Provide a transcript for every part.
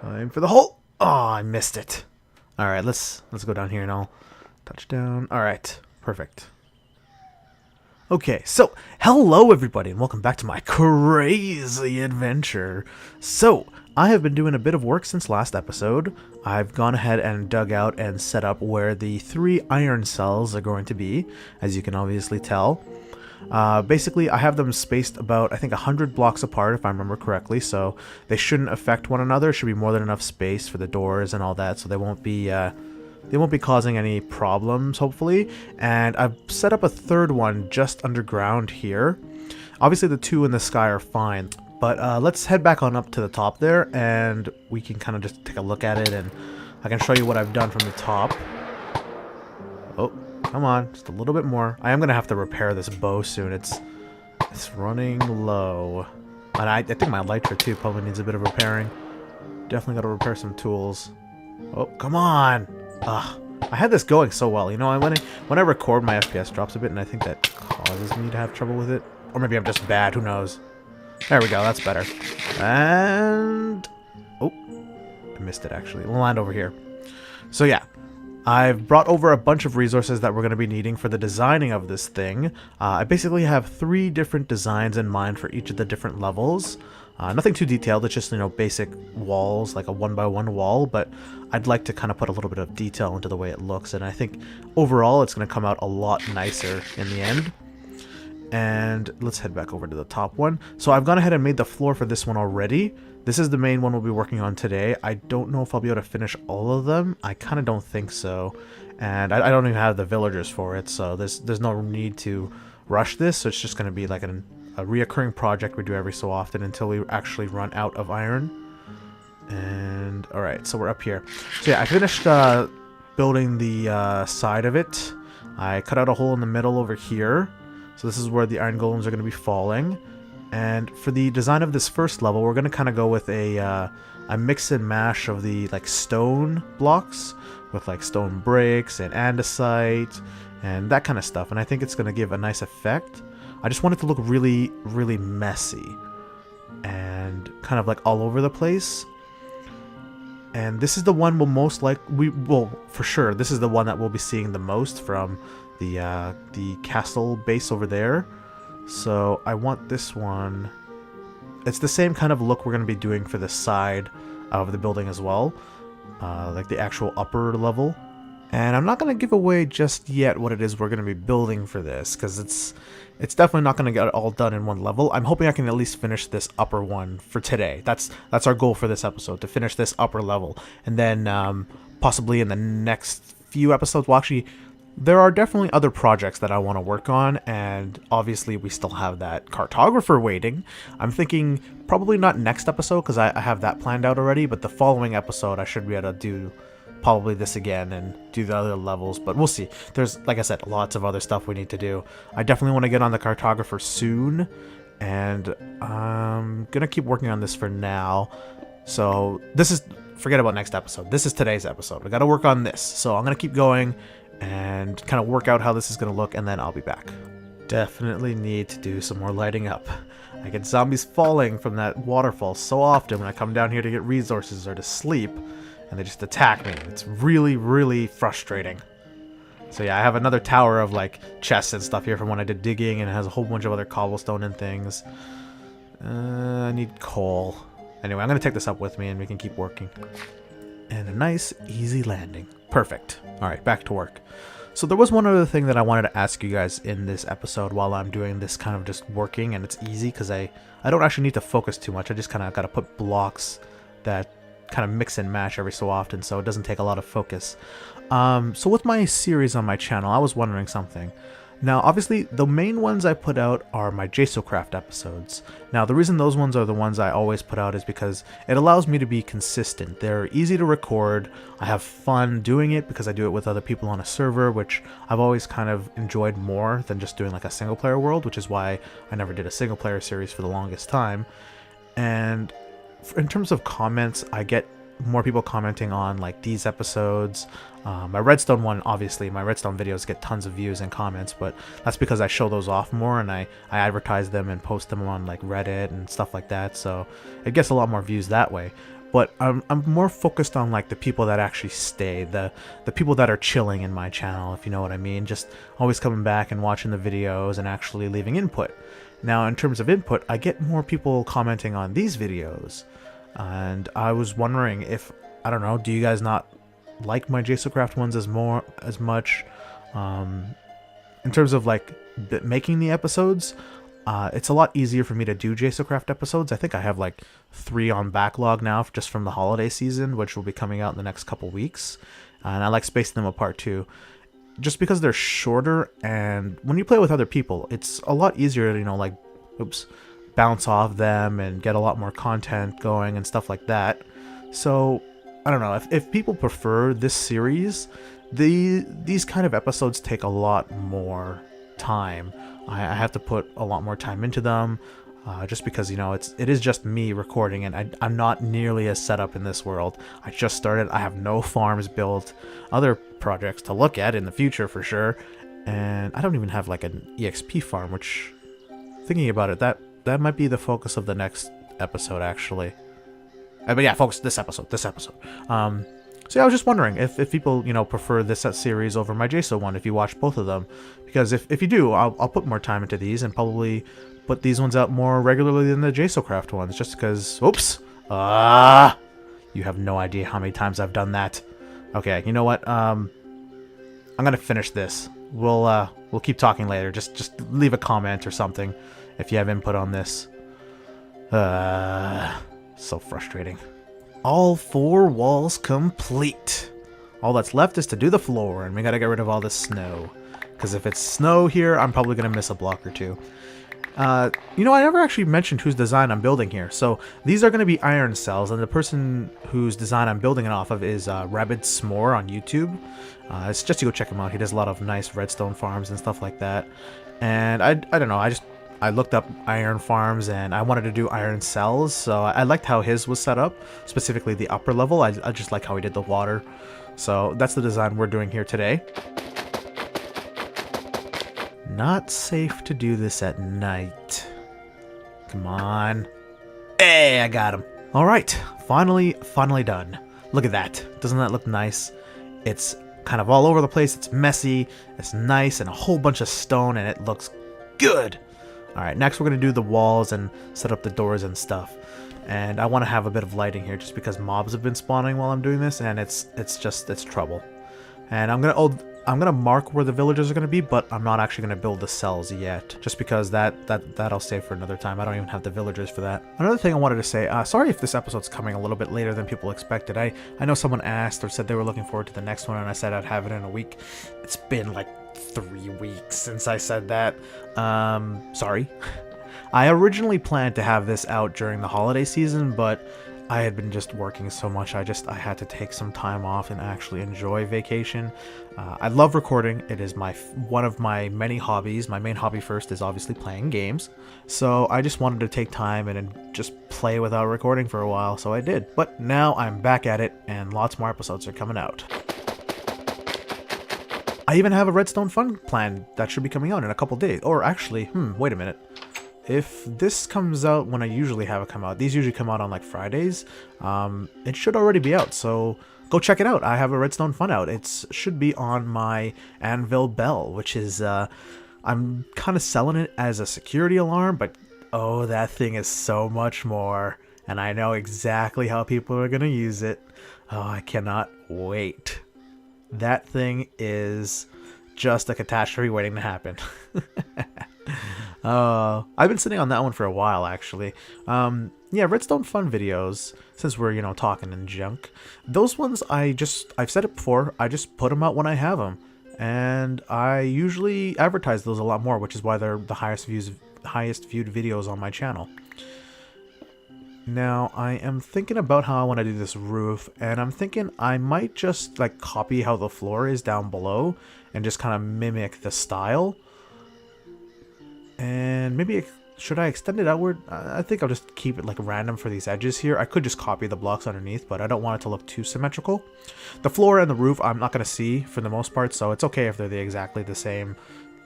Aim for the hole. Oh, I missed it. All right, let's go down here and I'll touch down. All right, perfect. Okay, so hello everybody and welcome back to my crazy adventure. So, I have been doing a bit of work since last episode. I've gone ahead and dug out and set up where the 3 iron cells are going to be, as you can obviously tell. Basically, I have them spaced about, I think, 100 blocks apart, if I remember correctly, so they shouldn't affect one another. There should be more than enough space for the doors and all that, so they won't be causing any problems, hopefully. And I've set up a third one just underground here. Obviously, the 2 in the sky are fine, but let's head back on up to the top there, and we can kind of just take a look at it, and I can show you what I've done from the top. Oh. Come on, just a little bit more. I am gonna have to repair this bow soon. It's running low, and I think my elytra too probably needs a bit of repairing. Definitely got to repair some tools. Oh, come on! Ugh, I had this going so well. You know, when I record, my FPS drops a bit, and I think that causes me to have trouble with it. Or maybe I'm just bad. Who knows? There we go. That's better. And oh, I missed it actually. We'll land over here. So yeah. I've brought over a bunch of resources that we're going to be needing for the designing of this thing. I basically have 3 different designs in mind for each of the different levels. Nothing too detailed, it's just, you know, basic walls, like a 1x1 wall, but I'd like to kind of put a little bit of detail into the way it looks, and I think overall it's going to come out a lot nicer in the end. And let's head back over to the top one. So I've gone ahead and made the floor for this one already. This is the main one we'll be working on today. I don't know if I'll be able to finish all of them. I kind of don't think so. And I don't even have the villagers for it, so there's no need to rush this. So it's just going to be like a reoccurring project we do every so often until we actually run out of iron. And alright, so we're up here. So yeah, I finished building the side of it. I cut out a hole in the middle over here. So this is where the iron golems are going to be falling. And for the design of this first level, we're going to kind of go with a mix and mash of the like stone blocks with like stone bricks and andesite and that kind of stuff. And I think it's going to give a nice effect. I just want it to look really, really messy and kind of like all over the place. And this is the one we'll most for sure, this is the one that we'll be seeing the most from the castle base over there. So I want this one. It's the same kind of look we're going to be doing for the side of the building as well, like the actual upper level. And I'm not going to give away just yet what it is we're going to be building for this, because it's definitely not going to get it all done in one level. I'm hoping I can at least finish this upper one for today. That's our goal for this episode, to finish this upper level, and then possibly in the next few episodes, well, actually, there are definitely other projects that I want to work on, and obviously we still have that cartographer waiting. I'm thinking probably not next episode because I have that planned out already, but the following episode I should be able to do probably this again and do the other levels, but we'll see. There's, like I said, lots of other stuff we need to do. I definitely want to get on the cartographer soon, and I'm gonna keep working on this for now. So forget about next episode. This is today's episode. We got to work on this, so I'm gonna keep going and kind of work out how this is going to look, and then I'll be back. Definitely need to do some more lighting up. I get zombies falling from that waterfall so often when I come down here to get resources or to sleep, and they just attack me. It's really, really frustrating. So yeah, I have another tower of like chests and stuff here from when I did digging, and it has a whole bunch of other cobblestone and things. I need coal. Anyway, I'm going to take this up with me and we can keep working. And a nice, easy landing. Perfect. Alright, back to work. So there was one other thing that I wanted to ask you guys in this episode while I'm doing this kind of just working, and it's easy because I don't actually need to focus too much. I just kind of got to put blocks that kind of mix and match every so often, so it doesn't take a lot of focus. So with my series on my channel, I was wondering something. Now, obviously, the main ones I put out are my JSOCraft episodes. Now, the reason those ones are the ones I always put out is because it allows me to be consistent. They're easy to record. I have fun doing it because I do it with other people on a server, which I've always kind of enjoyed more than just doing like a single-player world, which is why I never did a single-player series for the longest time. And in terms of comments, I get more people commenting on like these episodes. My Redstone one, obviously, my Redstone videos get tons of views and comments, but that's because I show those off more and I advertise them and post them on like Reddit and stuff like that, so it gets a lot more views that way. but I'm more focused on like the people that actually stay, the people that are chilling in my channel, if you know what I mean, just always coming back and watching the videos and actually leaving input. Now, in terms of input, I get more people commenting on these videos, and I was wondering if, I don't know, do you guys not like my JSOCraft ones as much? In terms of like making the episodes, it's a lot easier for me to do JSOCraft episodes. I think I have like 3 on backlog now just from the holiday season, which will be coming out in the next couple weeks. And I like spacing them apart too, just because they're shorter, and when you play with other people, it's a lot easier to, you know, like, bounce off them and get a lot more content going and stuff like that. So, I don't know, if people prefer this series, these kind of episodes take a lot more time. I have to put a lot more time into them, just because, you know, it is just me recording, and I'm not nearly as set up in this world. I just started. I have no farms built, other projects to look at in the future for sure, and I don't even have like an EXP farm, which, thinking about it, that might be the focus of the next episode actually. But yeah, focus this episode. So yeah, I was just wondering if people, you know, prefer this series over my JSO one, if you watch both of them. Because if you do, I'll put more time into these and probably put these ones out more regularly than the JSOCraft ones, just because, oops, you have no idea how many times I've done that. Okay, you know what, I'm gonna finish this. We'll keep talking later. Just leave a comment or something if you have input on this. So frustrating. All 4 walls complete. All that's left is to do the floor, and we gotta get rid of all this snow. Because if it's snow here, I'm probably gonna miss a block or 2. You know, I never actually mentioned whose design I'm building here. So these are gonna be iron cells, and the person whose design I'm building it off of is Rabid S'more on YouTube. It's just to go check him out. He does a lot of nice redstone farms and stuff like that. And I don't know, I looked up iron farms and I wanted to do iron cells, so I liked how his was set up, specifically the upper level. I just like how he did the water. So that's the design we're doing here today. Not safe to do this at night. Come on. Hey, I got him. Alright, finally done. Look at that. Doesn't that look nice? It's kind of all over the place, it's messy, it's nice, and a whole bunch of stone, and it looks good. Alright, next we're going to do the walls and set up the doors and stuff. And I want to have a bit of lighting here just because mobs have been spawning while I'm doing this, and it's trouble. And I'm gonna mark where the villagers are gonna be, but I'm not actually gonna build the cells yet, just because that'll save for another time. I don't even have the villagers for that. Another thing I wanted to say, sorry if this episode's coming a little bit later than people expected. I know someone asked or said they were looking forward to the next one, and I said I'd have it in a week. It's been like 3 weeks since I said that. Sorry. I originally planned to have this out during the holiday season, but I had been just working so much, I had to take some time off and actually enjoy vacation. I love recording. It is one of my many hobbies. My main hobby first is obviously playing games. So I just wanted to take time and just play without recording for a while, so I did. But now I'm back at it, and lots more episodes are coming out. I even have a Redstone Fun plan that should be coming out in a couple days. Or actually, wait a minute. If this comes out when I usually have it come out, these usually come out on like Fridays, it should already be out, so go check it out. I have a Redstone Fun out. It should be on my Anvil Bell, which is, I'm kind of selling it as a security alarm, but oh, that thing is so much more, and I know exactly how people are going to use it. Oh, I cannot wait. That thing is just a catastrophe waiting to happen. I've been sitting on that one for a while, actually. Yeah, Redstone Fun videos, since we're, talking in junk. Those ones, I've said it before, I just put them out when I have them. And I usually advertise those a lot more, which is why they're the highest viewed videos on my channel. Now, I am thinking about how I want to do this roof, and I'm thinking I might just, copy how the floor is down below, and just kind of mimic the style. And maybe, should I extend it outward? I think I'll just keep it random for these edges here. I could just copy the blocks underneath, but I don't want it to look too symmetrical. The floor and the roof I'm not going to see for the most part, so it's okay if they're exactly the same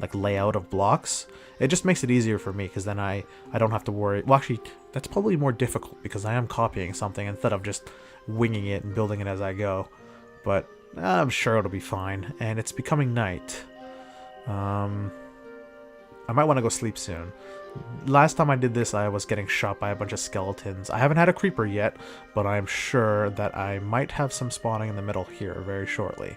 like layout of blocks. It just makes it easier for me because then I don't have to worry. Well, actually, that's probably more difficult because I am copying something instead of just winging it and building it as I go. But I'm sure it'll be fine. And it's becoming night. I might want to go sleep soon. Last time I did this, I was getting shot by a bunch of skeletons. I haven't had a creeper yet, but I'm sure that I might have some spawning in the middle here very shortly.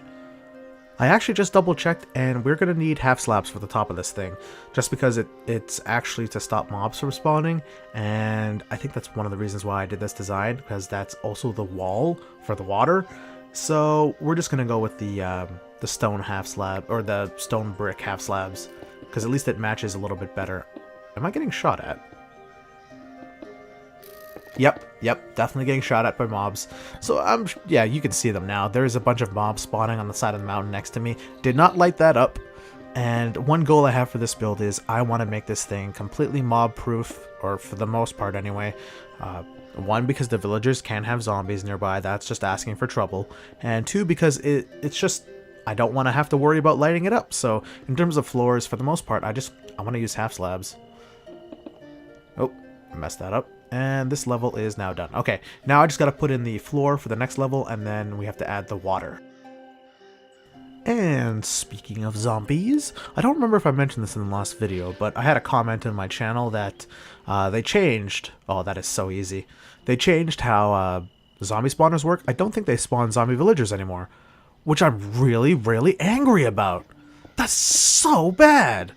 I actually just double checked, and we're going to need half slabs for the top of this thing, just because it's actually to stop mobs from spawning, and I think that's one of the reasons why I did this design, because that's also the wall for the water. So we're just going to go with the stone half slab, or the stone brick half slabs, because at least it matches a little bit better. Am I getting shot at? Yep, definitely getting shot at by mobs. So yeah, you can see them now. There's a bunch of mobs spawning on the side of the mountain next to me. Did not light that up. And one goal I have for this build is I want to make this thing completely mob proof, or for the most part anyway. One, because the villagers can have zombies nearby. That's just asking for trouble. And two, because it's just, I don't want to have to worry about lighting it up. So in terms of floors, for the most part, I want to use half slabs. Oh, I messed that up. And this level is now done. Okay, now I just gotta put in the floor for the next level, and then we have to add the water. And speaking of zombies, I don't remember if I mentioned this in the last video, but I had a comment in my channel that they changed... Oh, that is so easy. They changed how zombie spawners work. I don't think they spawn zombie villagers anymore, which I'm really, really angry about. That's so bad.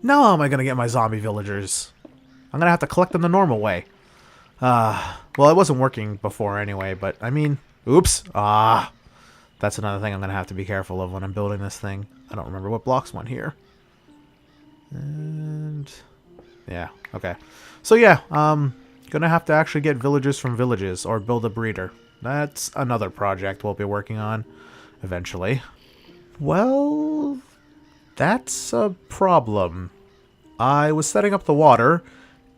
Now how am I gonna get my zombie villagers? I'm gonna have to collect them the normal way. Well, it wasn't working before anyway, but I mean, oops. That's another thing I'm gonna have to be careful of when I'm building this thing. I don't remember what blocks went here. And yeah, okay. So yeah, gonna have to actually get villagers from villages or build a breeder. That's another project we'll be working on eventually. Well, that's a problem. I was setting up the water,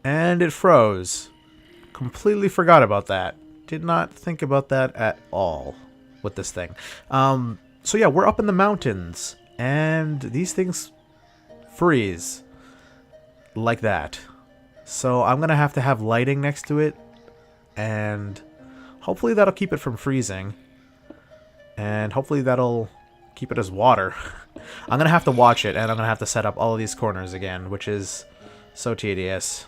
and it froze. Completely forgot about that. Did not think about that at all with this thing. So yeah, we're up in the mountains, and these things freeze like that. So I'm gonna have to have lighting next to it, and hopefully that'll keep it from freezing. And hopefully that'll keep it as water. I'm gonna have to watch it, and I'm gonna have to set up all of these corners again, which is so tedious.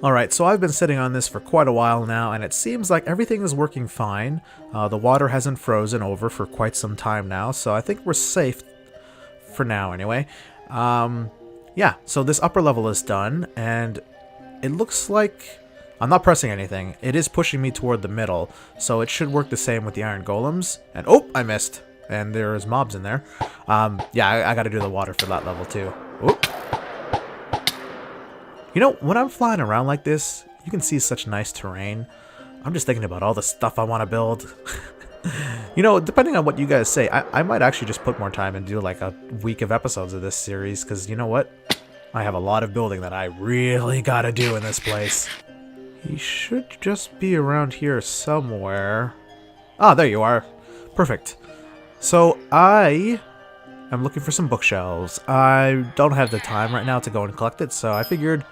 Alright, so I've been sitting on this for quite a while now, and it seems like everything is working fine. The water hasn't frozen over for quite some time now, so I think we're safe for now anyway. Yeah, so this upper level is done, and it looks like... I'm not pressing anything. It is pushing me toward the middle, so it should work the same with the iron golems. And oh, I missed. And there's mobs in there. Yeah, I gotta do the water for that level too. Oop. You know, when I'm flying around like this, you can see such nice terrain. I'm just thinking about all the stuff I want to build. You know, depending on what you guys say, I might actually just put more time and do like a week of episodes of this series, because you know what? I have a lot of building that I really gotta do in this place. He should just be around here somewhere. Ah, there you are. Perfect. So I am looking for some bookshelves. I don't have the time right now to go and collect it, so I figured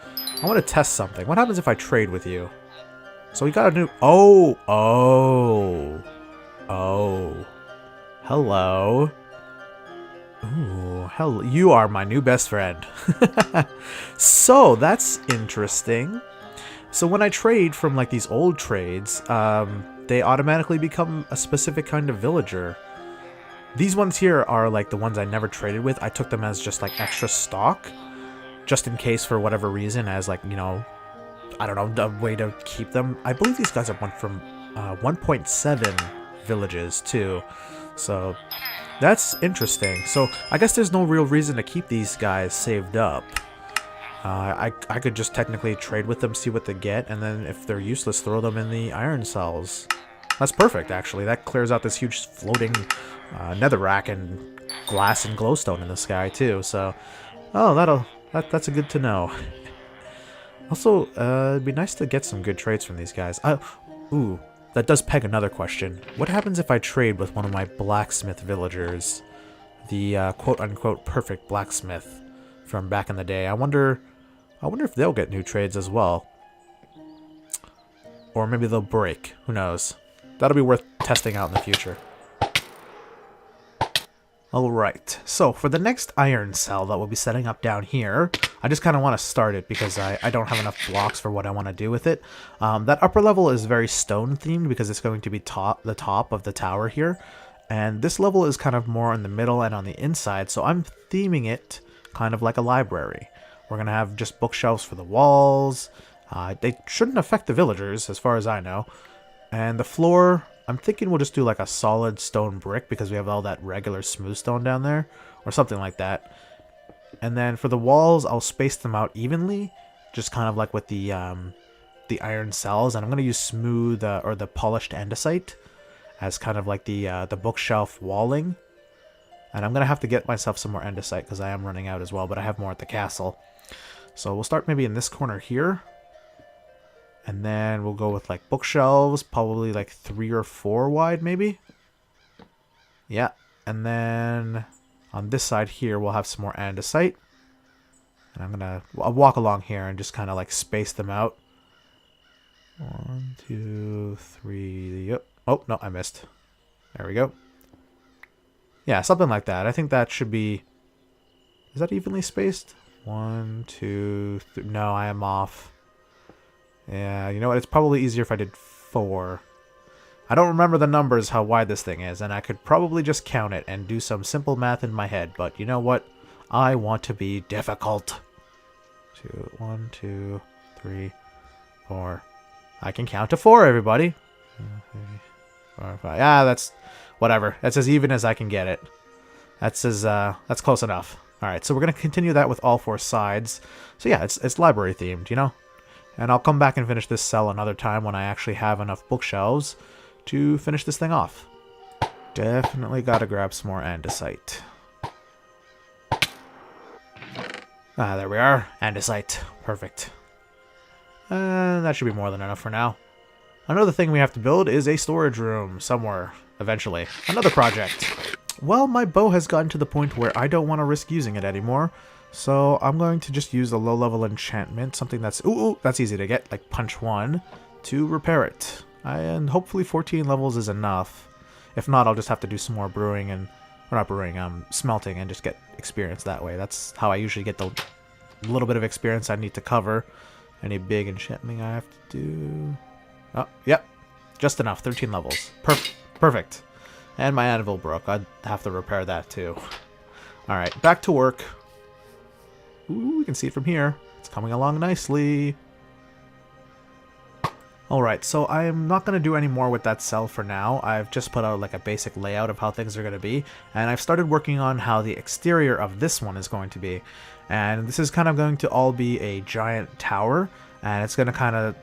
I want to test something. What happens if I trade with you? So we got a new... Oh! Hello. Ooh, hello. You are my new best friend. So, that's interesting. So when I trade from like these old trades, they automatically become a specific kind of villager. These ones here are like the ones I never traded with. I took them as just like extra stock, just in case for whatever reason, as like, you know, I don't know, a way to keep them. I believe these guys are one from 1.7 villages too. So that's interesting. So I guess there's no real reason to keep these guys saved up. I could just technically trade with them, see what they get, and then if they're useless, throw them in the iron cells. That's perfect, actually. That clears out this huge floating netherrack and glass and glowstone in the sky, too. So, oh, that's a good to know. Also, it'd be nice to get some good trades from these guys. Ooh, that does peg another question. What happens if I trade with one of my blacksmith villagers? the quote-unquote perfect blacksmith from back in the day. I wonder if they'll get new trades as well. Or maybe they'll break. Who knows? That'll be worth testing out in the future. Alright, so for the next iron cell that we'll be setting up down here, I just kind of want to start it because I don't have enough blocks for what I want to do with it. That upper level is very stone themed because it's going to be the top of the tower here. And this level is kind of more in the middle and on the inside, so I'm theming it kind of like a library. We're going to have just bookshelves for the walls. They shouldn't affect the villagers as far as I know. And the floor, I'm thinking we'll just do like a solid stone brick because we have all that regular smooth stone down there, or something like that. And then for the walls, I'll space them out evenly, just kind of like with the iron cells. And I'm going to use smooth or the polished andesite as kind of like the bookshelf walling. And I'm going to have to get myself some more andesite because I am running out as well, but I have more at the castle. So we'll start maybe in this corner here. And then we'll go with like bookshelves, probably like 3 or 4 wide maybe. Yeah, and then on this side here we'll have some more andesite. And I'll walk along here and just kind of like space them out. 1, 2, 3, yep. Oh, no, I missed. There we go. Yeah, something like that. I think that should be... Is that evenly spaced? 1, 2, 3... No, I am off. Yeah, you know what? It's probably easier if I did 4. I don't remember the numbers, how wide this thing is, and I could probably just count it and do some simple math in my head, but you know what? I want to be difficult. 1, 2, 3, 4. I can count to 4, everybody. 2, 3, 4, 5. Yeah, that's whatever. That's as even as I can get it. That's close enough. All right, so we're gonna continue that with all 4 sides. So yeah, it's library themed, you know. And I'll come back and finish this cell another time when I actually have enough bookshelves to finish this thing off. Definitely gotta grab some more andesite. Ah, there we are. Andesite. Perfect. That should be more than enough for now. Another thing we have to build is a storage room somewhere, eventually. Another project. Well, my bow has gotten to the point where I don't want to risk using it anymore. So I'm going to just use a low-level enchantment, something that's that's easy to get, like punch 1, to repair it. And hopefully 14 levels is enough. If not, I'll just have to do some more brewing and, or not brewing, smelting, and just get experience that way. That's how I usually get the little bit of experience I need to cover any big enchanting I have to do. Oh, yep, just enough. 13 levels. Perfect. And my anvil broke. I'd have to repair that too. All right, back to work. Ooh, we can see it from here. It's coming along nicely. Alright, so I am not going to do any more with that cell for now. I've just put out like a basic layout of how things are going to be. And I've started working on how the exterior of this one is going to be. And this is kind of going to all be a giant tower. And it's going to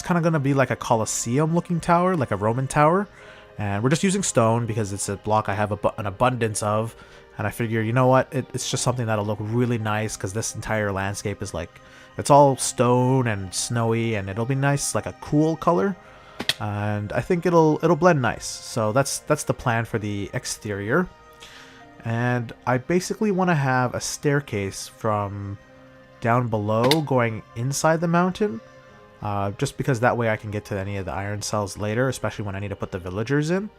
going to be like a Colosseum looking tower, like a Roman tower. And we're just using stone because it's a block I have an abundance of. And I figure, you know what, it's just something that'll look really nice because this entire landscape is like, it's all stone and snowy, and it'll be nice, like a cool color. And I think it'll blend nice. So that's the plan for the exterior. And I basically want to have a staircase from down below going inside the mountain. Just because that way I can get to any of the iron cells later, especially when I need to put the villagers in.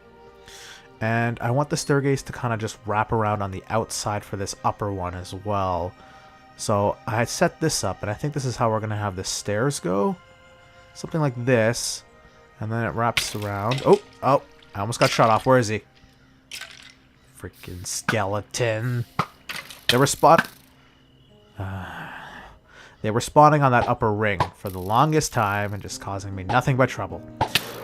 And I want the staircase to kind of just wrap around on the outside for this upper one as well. So I set this up, and I think this is how we're going to have the stairs go. Something like this. And then it wraps around. Oh, I almost got shot off. Where is he? Freaking skeleton. They were spawning on that upper ring for the longest time and just causing me nothing but trouble.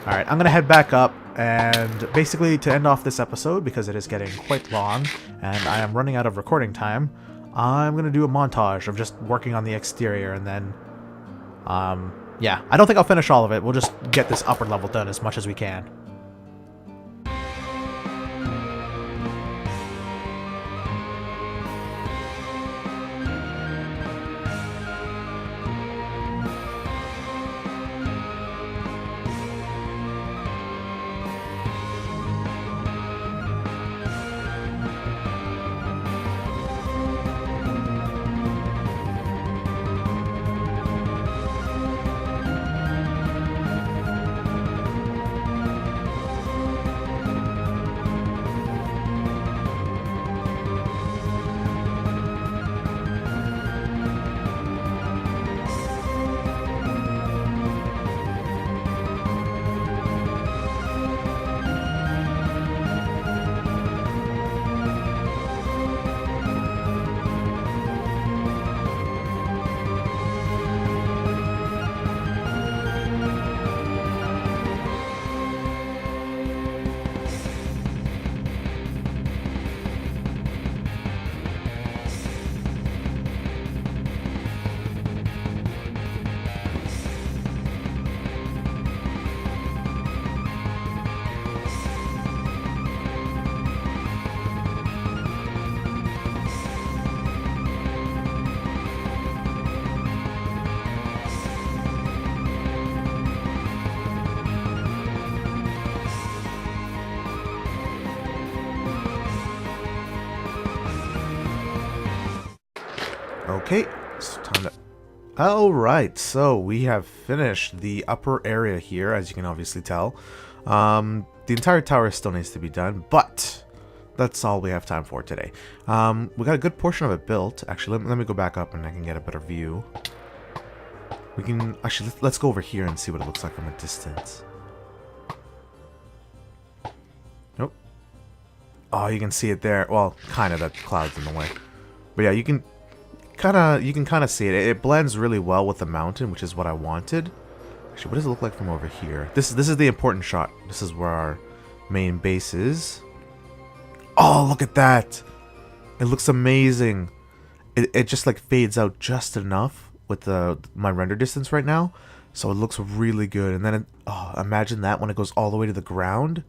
Alright, I'm going to head back up, and basically to end off this episode, because it is getting quite long, and I am running out of recording time, I'm going to do a montage of just working on the exterior, and then, yeah, I don't think I'll finish all of it. We'll just get this upper level done as much as we can. Okay, it's time to... Alright, so we have finished the upper area here, as you can obviously tell. The entire tower still needs to be done, but that's all we have time for today. We got a good portion of it built. Actually, let me go back up and I can get a better view. We can... Actually, let's go over here and see what it looks like from a distance. Nope. Oh, you can see it there. Well, kind of, that cloud's in the way. But yeah, you can kind of see it. It blends really well with the mountain, which is what I wanted. Actually, what does it look like from over here? This is the important shot. This is where our main base is. Oh, look at that! It looks amazing. It just like fades out just enough with my render distance right now, so it looks really good. And then imagine that when it goes all the way to the ground.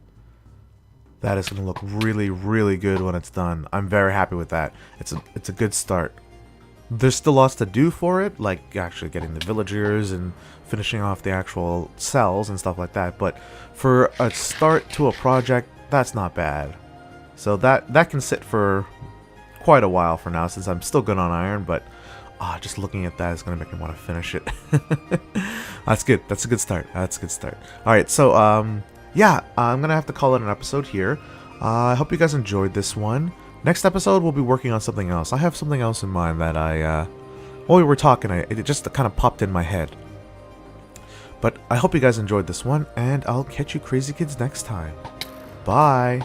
That is going to look really, really good when it's done. I'm very happy with that. It's a good start. There's still lots to do for it, like actually getting the villagers and finishing off the actual cells and stuff like that. But for a start to a project, that's not bad. So that can sit for quite a while for now, since I'm still good on iron. But just looking at that is going to make me want to finish it. That's good. That's a good start. That's a good start. All right, so yeah, I'm gonna have to call it an episode here. I hope you guys enjoyed this one. Next episode, we'll be working on something else. I have something else in mind that while we were talking, it just kind of popped in my head. But I hope you guys enjoyed this one, and I'll catch you crazy kids next time. Bye!